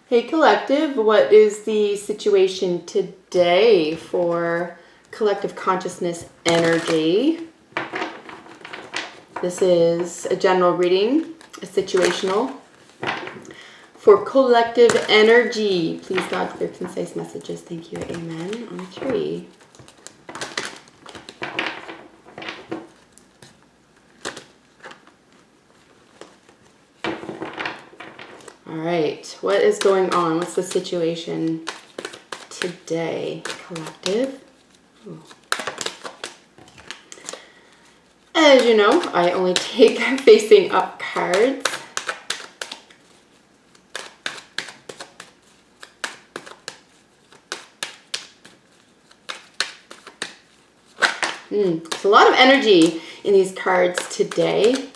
Hey collective, what is the situation today for collective consciousness energy? This is a general reading, a situational. For collective energy, please God, clear, concise messages. Thank you. Amen. On 3. All right, what is going on? What's the situation today, collective? Ooh. As you know, I only take facing up cards. There's a lot of energy in these cards today.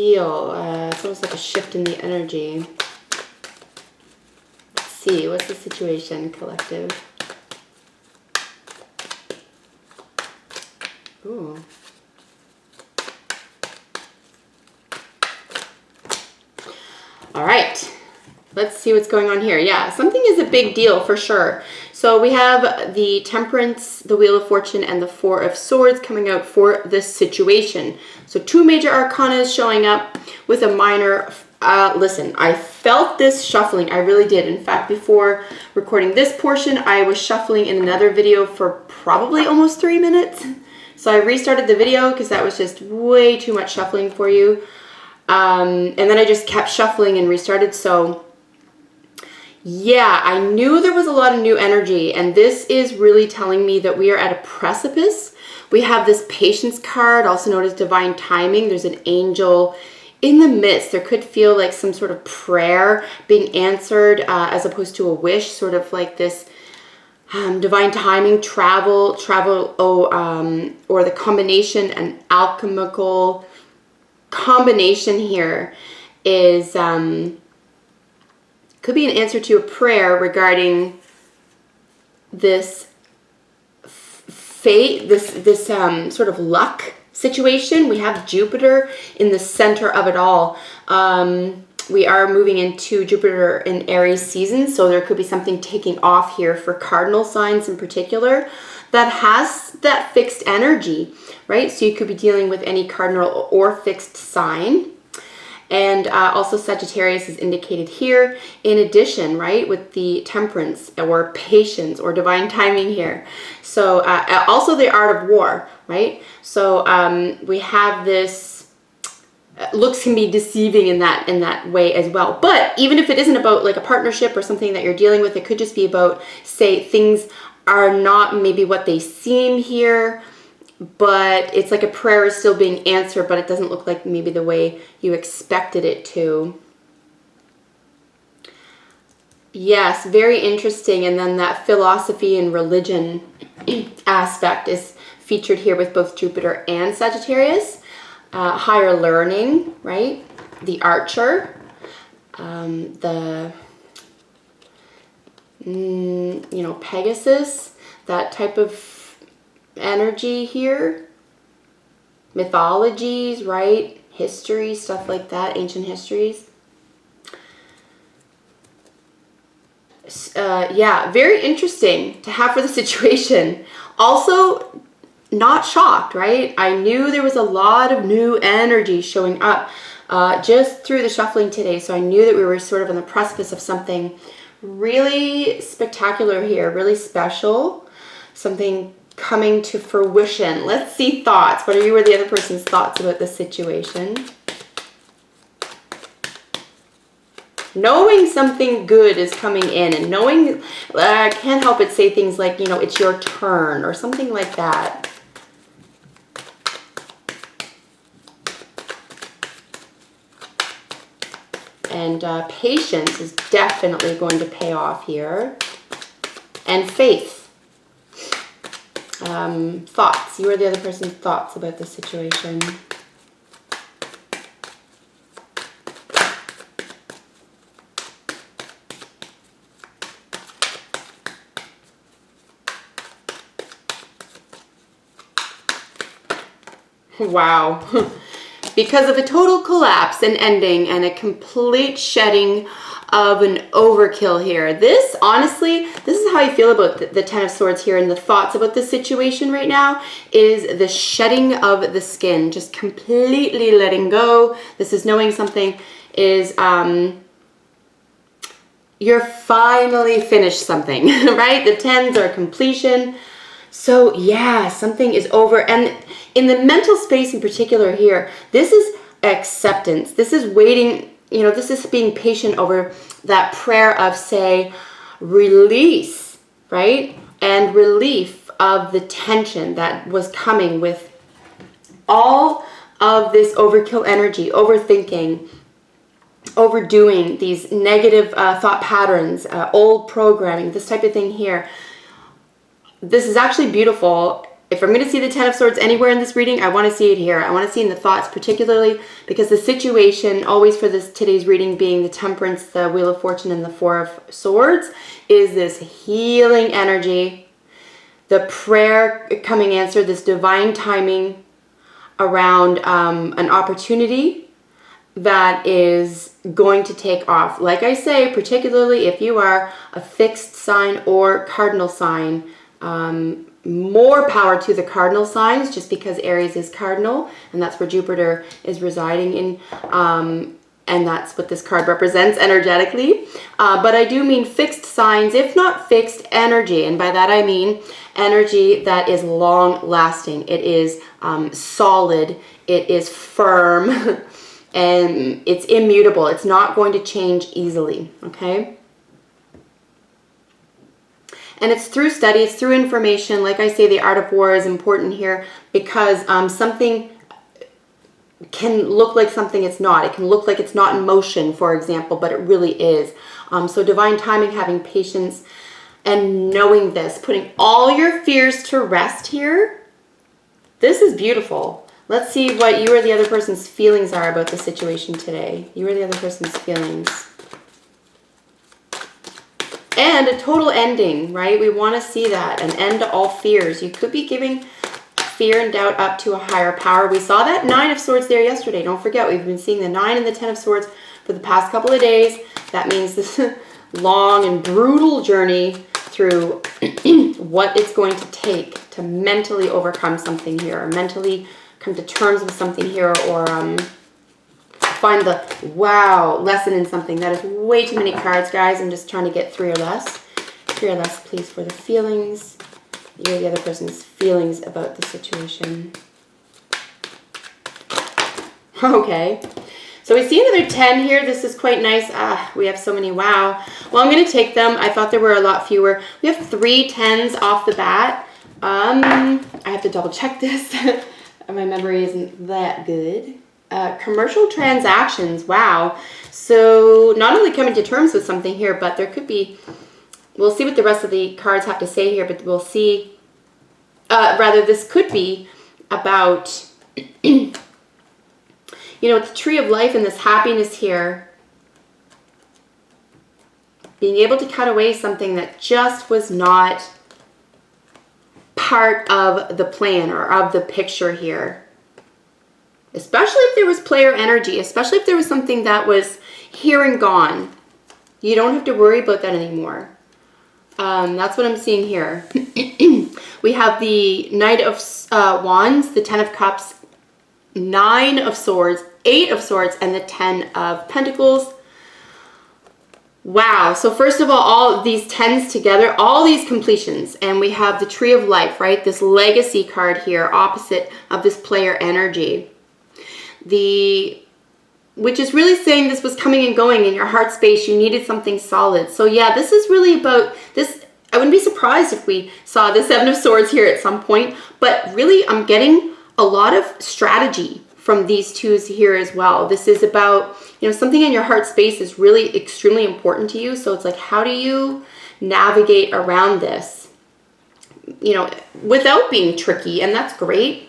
It's almost like a shift in the energy. Let's see, what's the situation, collective? Ooh. All right, let's see what's going on here. Yeah, something is a big deal for sure. So we have the Temperance, the Wheel of Fortune, and the Four of Swords coming out for this situation. So 2 major arcana showing up with a minor. Listen, I felt this shuffling. I really did. In fact, before recording this portion, I was shuffling in another video for probably almost 3 minutes. So I restarted the video because that was just way too much shuffling for you. And then I just kept shuffling and restarted. So yeah, I knew there was a lot of new energy, and this is really telling me that we are at a precipice. We have this Patience card, also known as Divine Timing. There's an angel in the midst. There could feel like some sort of prayer being answered as opposed to a wish, sort of like this divine timing, travel, or the combination, an alchemical combination here is... could be an answer to a prayer regarding this fate, this sort of luck situation. We have Jupiter in the center of it all. We are moving into Jupiter in Aries season, so there could be something taking off here for cardinal signs in particular that has that fixed energy, right? So you could be dealing with any cardinal or fixed sign. And also Sagittarius is indicated here. In addition, right, with the Temperance or Patience or Divine Timing here. So also the Art of War, right? So we have this, looks can be deceiving in that way as well. But even if it isn't about like a partnership or something that you're dealing with, it could just be about, say, things are not maybe what they seem here, but it's like a prayer is still being answered, but it doesn't look like maybe the way you expected it to. Yes, very interesting. And then that philosophy and religion aspect is featured here with both Jupiter and Sagittarius. Higher learning, right? The Archer, Pegasus, that type of energy here. Mythologies, right? History, stuff like that, ancient histories. Yeah, very interesting to have for the situation. Also, not shocked, right? I knew there was a lot of new energy showing up just through the shuffling today. So I knew that we were sort of on the precipice of something really spectacular here, really special, something coming to fruition. Let's see thoughts. What are you or the other person's thoughts about this situation? Knowing something good is coming in, and knowing, I can't help but say things like, it's your turn or something like that. And patience is definitely going to pay off here. And faith. Thoughts. You or the other person's thoughts about this situation. Wow. because of a total collapse and ending and a complete shedding of an overkill here. This, honestly, this is how I feel about the Ten of Swords here, and the thoughts about this situation right now is the shedding of the skin, just completely letting go. This is knowing something is, you're finally finished something, right? The tens are completion. So yeah, something is over. And in the mental space in particular here, this is acceptance. This is waiting, you know, this is being patient over that prayer of, say, release, right? And relief of the tension that was coming with all of this overkill energy, overthinking, overdoing, these negative thought patterns, old programming, this type of thing here. This is actually beautiful. If I'm going to see the Ten of Swords anywhere in this reading, I want to see it here. I want to see in the thoughts particularly, because the situation, always for this today's reading being the Temperance, the Wheel of Fortune, and the Four of Swords, is this healing energy, the prayer coming answer, this divine timing around an opportunity that is going to take off. Like I say, particularly if you are a fixed sign or cardinal sign, more power to the cardinal signs, just because Aries is cardinal, and that's where Jupiter is residing in, and that's what this card represents energetically. But I do mean fixed signs, if not fixed energy, and by that I mean energy that is long-lasting. It is solid, it is firm, and it's immutable. It's not going to change easily, okay? And it's through study, it's through information. Like I say, the art of war is important here, because something can look like something it's not. It can look like it's not in motion, for example, but it really is. So divine timing, having patience, and knowing this, putting all your fears to rest here. This is beautiful. Let's see what you or the other person's feelings are about the situation today. You or the other person's feelings. And a total ending, right? We want to see that, an end to all fears. You could be giving fear and doubt up to a higher power. We saw that Nine of Swords there yesterday. Don't forget, we've been seeing the 9 and the 10 of Swords for the past couple of days. That means this long and brutal journey through what it's going to take to mentally overcome something here, or mentally come to terms with something here, or find the wow lesson in something. That is way too many cards, guys. I'm just trying to get 3 or less. 3 or less, please, for the feelings. You or the other person's feelings about the situation. Okay. So we see another 10 here. This is quite nice. We have so many. Wow. Well, I'm going to take them. I thought there were a lot fewer. We have 3 10s off the bat. I have to double check this. My memory isn't that good. Commercial transactions. Wow. So not only coming to terms with something here, but there could be, we'll see what the rest of the cards have to say here, but we'll see, rather this could be about, you know, the Tree of Life and this happiness here, being able to cut away something that just was not part of the plan or of the picture here. Especially if there was player energy, especially if there was something that was here and gone. You don't have to worry about that anymore. That's what I'm seeing here. We have the Knight of Wands, the 10 of Cups, 9 of Swords, 8 of Swords, and the 10 of Pentacles. Wow. So first of all these 10s together, all these completions, and we have the Tree of Life, right? This legacy card here, opposite of this player energy. Which is really saying this was coming and going in your heart space. You needed something solid. So yeah, this is really about this. I wouldn't be surprised if we saw the 7 of Swords here at some point, but really I'm getting a lot of strategy from these 2s here as well. This is about, you know, something in your heart space is really extremely important to you. So it's like, how do you navigate around this, you know, without being tricky? And that's great.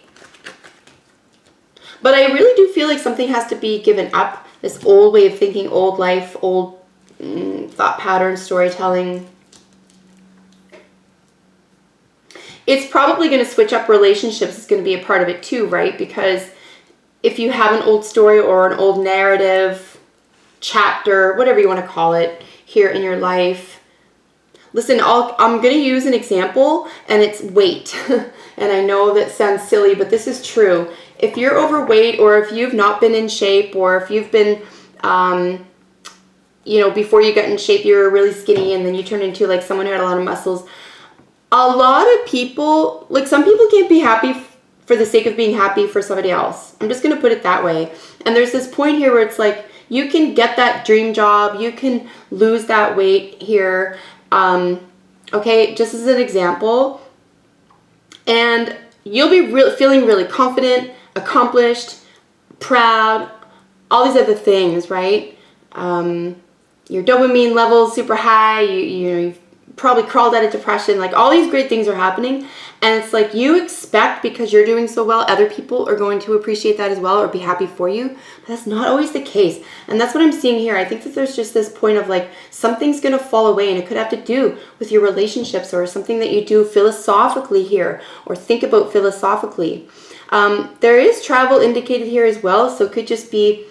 But I really do feel like something has to be given up. This old way of thinking, old life, old thought patterns, storytelling. It's probably going to switch up relationships. It's going to be a part of it too, right? Because if you have an old story or an old narrative, chapter, whatever you want to call it, here in your life. Listen, I'm going to use an example, and it's weight. And I know that sounds silly, but this is true. If you're overweight, or if you've not been in shape, or if you've been, you know, before you got in shape, you were really skinny, and then you turned into like someone who had a lot of muscles. A lot of people, like some people can't be happy for the sake of being happy for somebody else. I'm just going to put it that way. And there's this point here where it's like, you can get that dream job, you can lose that weight here, okay, just as an example, and you'll be feeling really confident, accomplished, proud, all these other things, right? Your dopamine levels super high, you've probably crawled out of depression, like all these great things are happening, and it's like you expect, because you're doing so well, other people are going to appreciate that as well or be happy for you, but that's not always the case. And that's what I'm seeing here. I think that there's just this point of like something's going to fall away, and it could have to do with your relationships or something that you do philosophically here or think about philosophically. There is travel indicated here as well, so it could just be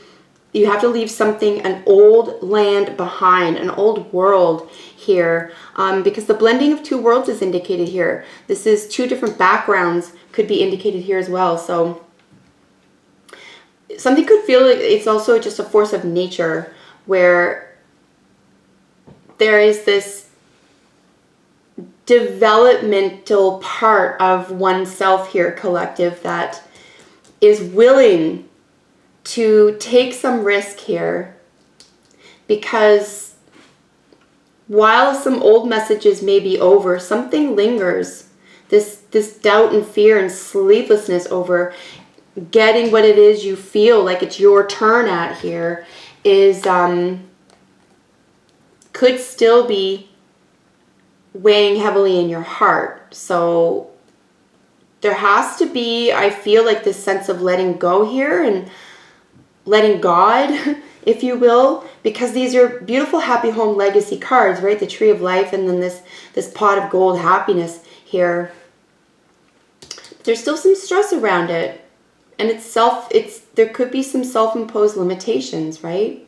you have to leave something, an old land behind, an old world here, because the blending of two worlds is indicated here. This is two different backgrounds could be indicated here as well. So something could feel like it's also just a force of nature where there is this developmental part of oneself here, collective, that is willing to take some risk here, because while some old messages may be over, something lingers. This doubt and fear and sleeplessness over getting what it is you feel like it's your turn at here is could still be weighing heavily in your heart. So there has to be, I feel like, this sense of letting go here and letting God, if you will, because these are beautiful happy home legacy cards, right? The tree of life, and then this pot of gold happiness here. There's still some stress around it, and there could be some self-imposed limitations, right?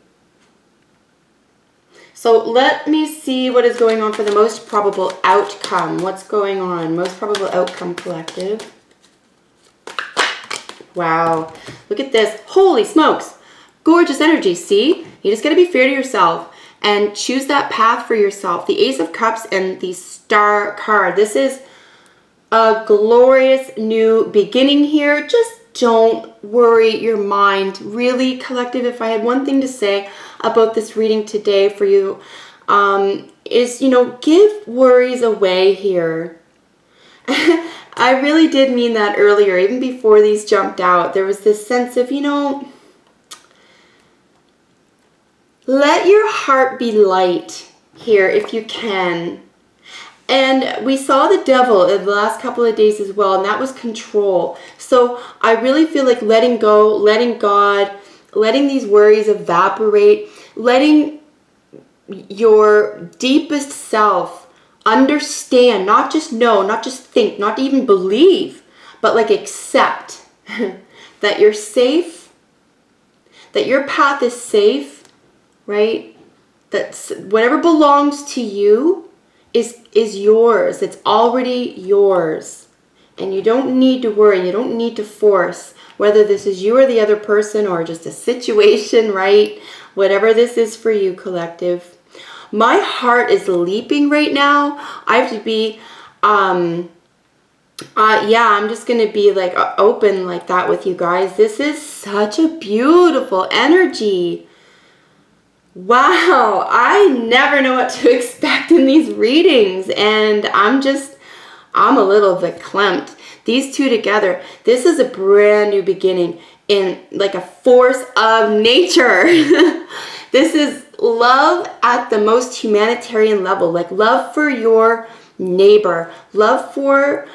So let me see what is going on for the most probable outcome. What's going on? Most probable outcome, collective. Wow, look at this. Holy smokes. Gorgeous energy, see? You just got to be fair to yourself and choose that path for yourself. The Ace of Cups and the Star card. This is a glorious new beginning here. Just don't worry your mind. Really, collective, if I had one thing to say about this reading today for you, is, give worries away here. I really did mean that earlier, even before these jumped out. There was this sense of, let your heart be light here if you can. And we saw the devil in the last couple of days as well, and that was control. So I really feel like letting go, letting God, letting these worries evaporate, letting your deepest self understand, not just know, not just think, not even believe, but like accept that you're safe, that your path is safe, right? That whatever belongs to you is yours. It's already yours. And you don't need to worry. You don't need to force whether this is you or the other person or just a situation, right? Whatever this is for you, collective. My heart is leaping right now. I have to be, I'm just going to be like open like that with you guys. This is such a beautiful energy. Wow, I never know what to expect in these readings, and I'm a little verklempt. These two together, this is a brand new beginning in like a force of nature. This is love at the most humanitarian level, like love for your neighbor, love for,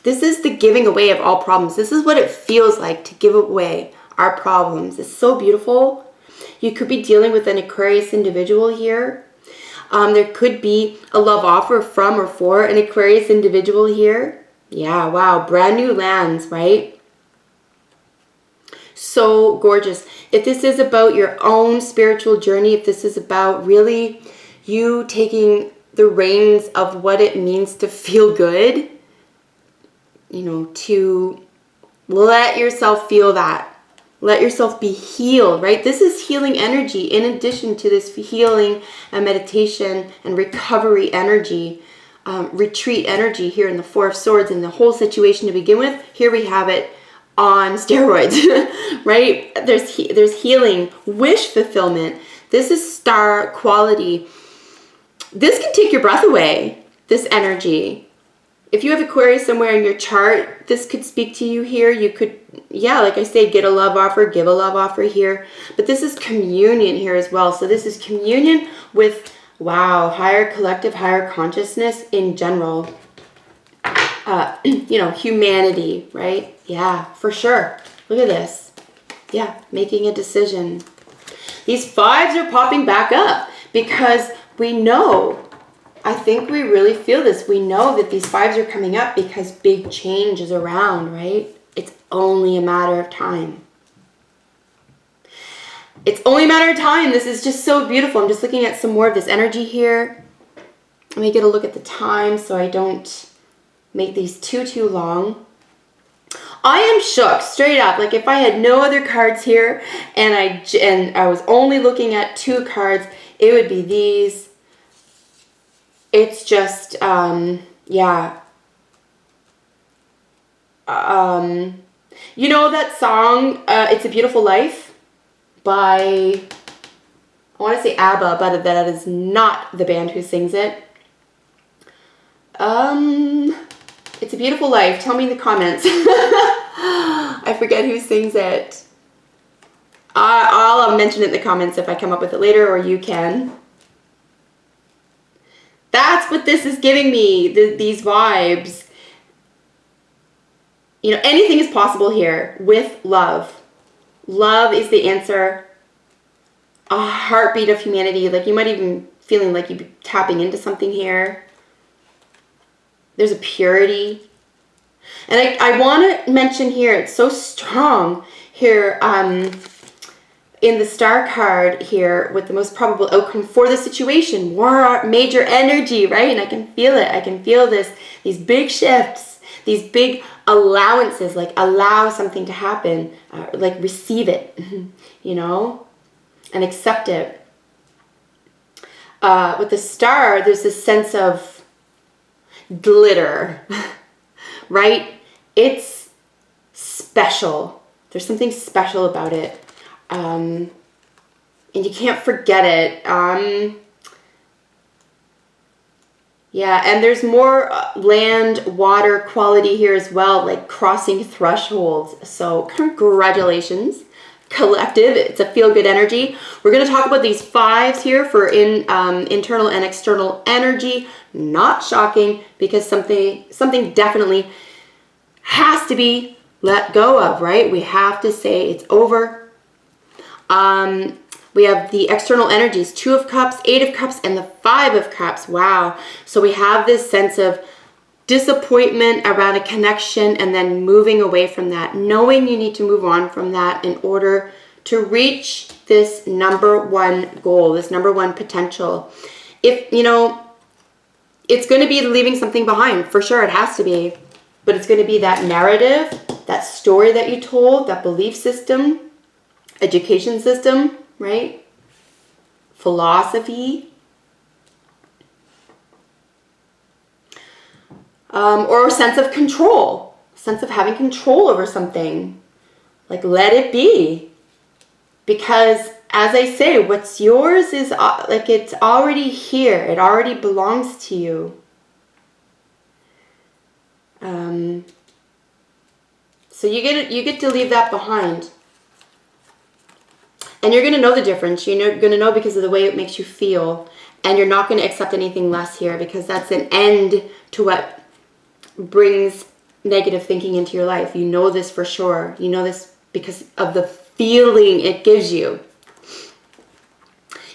this is the giving away of all problems. This is what it feels like to give away our problems. It's so beautiful. You could be dealing with an Aquarius individual here. There could be a love offer from or for an Aquarius individual here. Yeah, wow, brand new lands, right? So gorgeous. If this is about your own spiritual journey, if this is about really you taking the reins of what it means to feel good, you know, to let yourself feel that. Let yourself be healed, right? This is healing energy in addition to this healing and meditation and recovery energy, retreat energy here in the Four of Swords and the whole situation to begin with. Here we have it on steroids, right? There's healing, wish fulfillment. This is star quality. This can take your breath away, this energy. If you have Aquarius somewhere in your chart, this could speak to you here. You could, yeah, like I say, get a love offer, give a love offer here. But this is communion here as well. So this is communion with, wow, higher collective, higher consciousness in general. You know, humanity, right? Yeah, for sure. Look at this. Yeah, making a decision. These fives are popping back up because we know, I think we really feel this. We know that these fives are coming up because big change is around, right? It's only a matter of time. It's only a matter of time. This is just so beautiful. I'm just looking at some more of this energy here. Let me get a look at the time so I don't make these too long. I am shook, straight up. Like if I had no other cards here and I was only looking at 2 cards, it would be these. It's just, yeah. You know that song, It's a Beautiful Life by, I want to say ABBA, but that is not the band who sings it. It's a Beautiful Life. Tell me in the comments. I forget who sings it. I'll mention it in the comments if I come up with it later, or you can. That's what this is giving me, these vibes. You know, anything is possible here with love. Love is the answer. A heartbeat of humanity. Like you might even feeling like you'd be tapping into something here. There's a purity. And I want to mention here, it's so strong here in the star card here with the most probable outcome for the situation. More major energy, right? And I can feel it. I can feel these big shifts, these big allowances, like allow something to happen, like receive it, you know, and accept it. With the star, there's this sense of glitter, right? It's special. There's something special about it. And you can't forget it. Yeah, and there's more land, water quality here as well, like crossing thresholds. So congratulations, collective. It's a feel-good energy. We're going to talk about these fives here for internal and external energy. Not shocking, because something definitely has to be let go of, right? We have to say it's over. We have the external energies, 2 of Cups, 8 of Cups, and the 5 of Cups. Wow. So we have this sense of disappointment around a connection and then moving away from that, knowing you need to move on from that in order to reach this number 1 goal, this number 1 potential. If, you know, it's going to be leaving something behind, for sure, it has to be. But it's going to be that narrative, that story that you told, that belief system, education system, right? Philosophy. Or a sense of control, sense of having control over something. Like, let it be. Because, as I say, what's yours is like it's already here. It already belongs to you. So you get to leave that behind. And you're going to know the difference. You're going to know because of the way it makes you feel. And you're not going to accept anything less here, because that's an end to what brings negative thinking into your life. You know this for sure. You know this because of the feeling it gives you.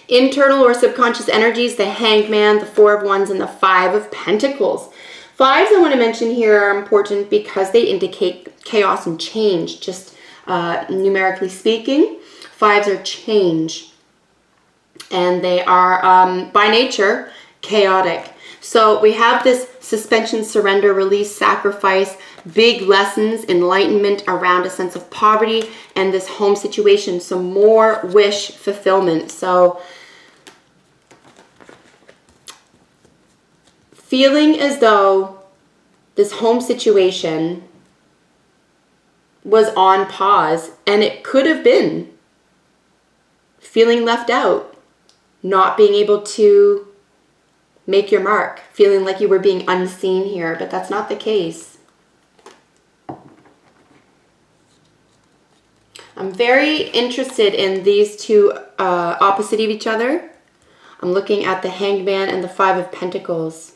Internal or subconscious energies, the Hangman, the 4 of Wands, and the 5 of Pentacles. Fives I want to mention here are important because they indicate chaos and change. Just numerically speaking. 5s are change. And they are, by nature, chaotic. So we have this suspension, surrender, release, sacrifice, big lessons, enlightenment around a sense of poverty and this home situation. Some more wish fulfillment. So feeling as though this home situation was on pause, and it could have been. Feeling left out, not being able to make your mark, feeling like you were being unseen here, but that's not the case. I'm very interested in these two opposite of each other. I'm looking at the Hanged Man and the 5 of Pentacles.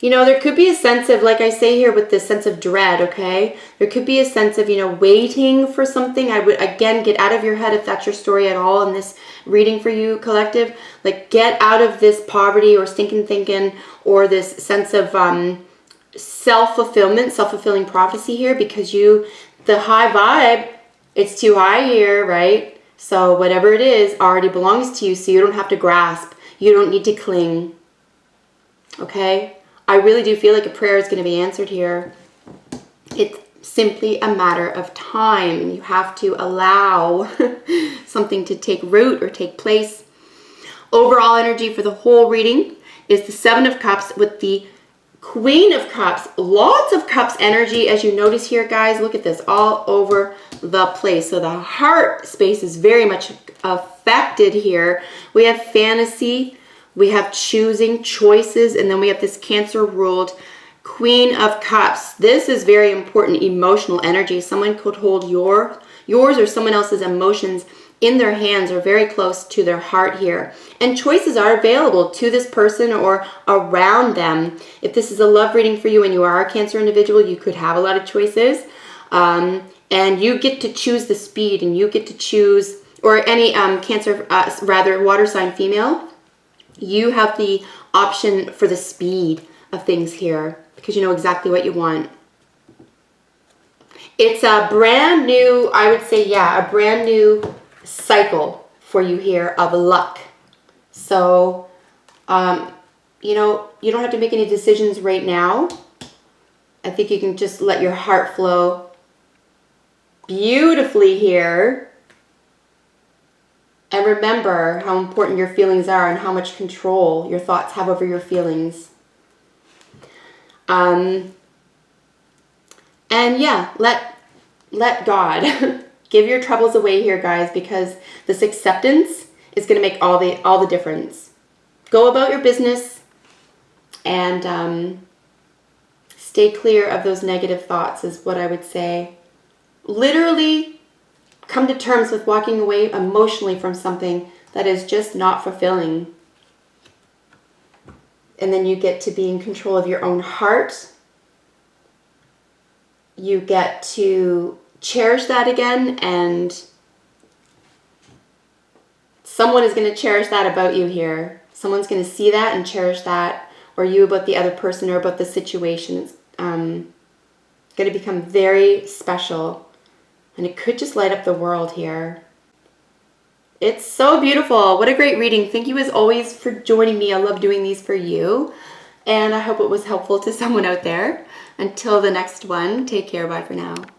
You know, there could be a sense of, like I say here with this sense of dread, okay? There could be a sense of, you know, waiting for something. I would, again, get out of your head if that's your story at all in this reading for you, collective. Like, get out of this poverty or stinking thinking or this sense of self-fulfillment, self-fulfilling prophecy here, because the high vibe, it's too high here, right? So whatever it is already belongs to you, so you don't have to grasp. You don't need to cling, okay? I really do feel like a prayer is going to be answered here. It's simply a matter of time. You have to allow something to take root or take place. Overall energy for the whole reading is the 7 of Cups with the Queen of Cups. Lots of Cups energy, as you notice here, guys. Look at this, all over the place. So the heart space is very much affected here. We have fantasy. We have choosing, choices, and then we have this Cancer ruled Queen of Cups. This is very important emotional energy. Someone could hold yours or someone else's emotions in their hands or very close to their heart here. And choices are available to this person or around them. If this is a love reading for you and you are a Cancer individual, you could have a lot of choices. And you get to choose the speed, and you get to choose, or any Cancer, rather water sign female, you have the option for the speed of things here because you know exactly what you want. It's a brand new, I would say, yeah, a brand new cycle for you here of luck. So, you know, you don't have to make any decisions right now. I think you can just let your heart flow beautifully here. And remember how important your feelings are and how much control your thoughts have over your feelings. And yeah, let God give your troubles away here, guys, because this acceptance is going to make all the difference. Go about your business and stay clear of those negative thoughts is what I would say. Literally come to terms with walking away emotionally from something that is just not fulfilling. And then you get to be in control of your own heart. You get to cherish that again, and someone is going to cherish that about you here. Someone's going to see that and cherish that, or you about the other person or about the situation. It's going to become very special. And it could just light up the world here. It's so beautiful. What a great reading. Thank you as always for joining me. I love doing these for you. And I hope it was helpful to someone out there. Until the next one, take care. Bye for now.